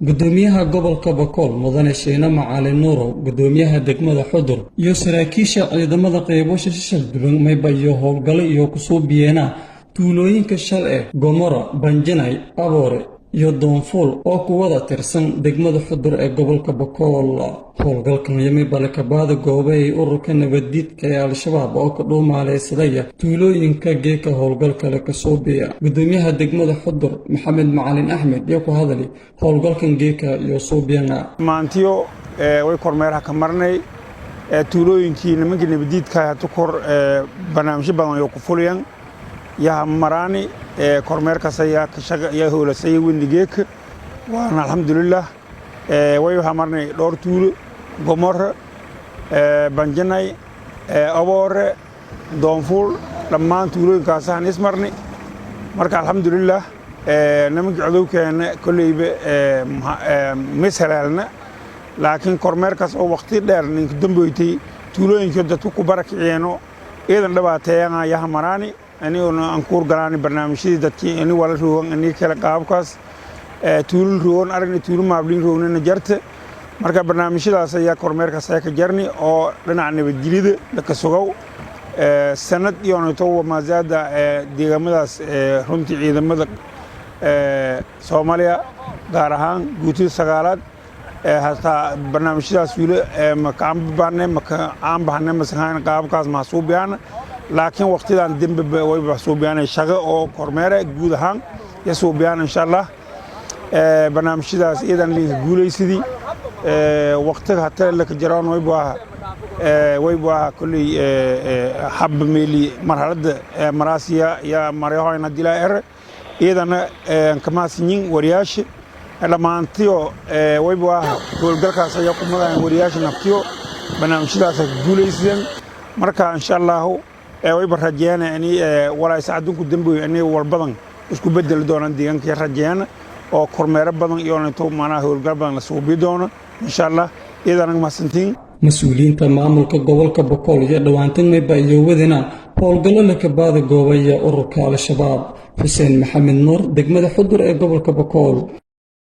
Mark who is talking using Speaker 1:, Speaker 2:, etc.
Speaker 1: gudoomiyaha gobolka Boqol mudane Sheena Macalin Nuuro gudoomiyaha degmada Xudur iyo saraakiisha ciidamada qaybasho shaqadulan maybayo howlgalo iyo ku soo biyeena tuulooyinka shalay Gomora Banjanay Aboore iyo Doonful oo ku wada tirsan degmada Xudur ee gobolka Boqol howlgalkan yimay balakabaada goobay ururka nabaddiidka ee Al-Shabaab oo ka dhuumaaleysadaya tuulooyinka geeka howlgalka la ka soo biya gudoomiyaha degmada Xudur Maxamed Macalin Axmed iyo ku hadalay howlgalkan geeka iyo soo biyana
Speaker 2: maantiyo way kormeeraha ka marnay tuulooyinkii nimanka nabaddiidka ah kor barnaamijyo badan oo ku fuliyaan yaa marani kormeerka saya ka shaqeeya howlasay windigeek waana alxamdulillah way waxa marnay dhowr tuulo Gomora Banjanay Aboore Doonful dhammaan tuulooyinkaas aan ismarnay marka alxamdulillah nimanka cudubkeena kuleyba misalaalna laakiin kormeerkaas oo waqti dheer ninka dambeeyay tuulooyinka dadku ku barakiciyeen eedan dhawaateeyana yaa marani ani aan ku galaani barnaamijyada dadkii ani wala roogan ani kala qaabkaas tuul roon aragna tuul maablin roonana jarta marka barnaamijyadaas ayaa kormeerkaas ay ka jarni oo dhinaca nabadgelida la ka sugow sanad iyo nooto maazada deegaamadaas runtii ciidamada Soomaaliya gaar ahaan guutii sagaalaad hatta barnaamijyadaas wiilo ma ka aan masahan qaabkaas mahsuubiyaan laakiin waqtidan dambe way mahsuubiyaan shaqo oo kormeera guud ahaan yasuubiyaan insha Allah barnaamijyadaas iidan li guuleysidii waqtiga hatta la ka jaraan way baa kulli hab meeli marxaladda maraasiya ya marayhayna dilaa iidana kama sinyin wariyaash dhamaantiyo way baa howlgalkaas ayaa ku madaan wariyaash naftiyo barnaamijyadaas guuleysideen marka insha Allah way barajeen ani walaay saacadunku dambeeyay ani walbadan isku bedel doonaan deegaanka rajeen oo kormeer badan iyo inta maana howlgal badan la soo biidoono insha Allah idan ma santiin mas'uuliyiinta maamulka gobolka Boqol iyo dhawaantan maybayo wadina howlgalo la ka baada goobaya ururka Al-Shabaab Xuseen Maxamed Nuur degmada Xudur ee gobolka Boqol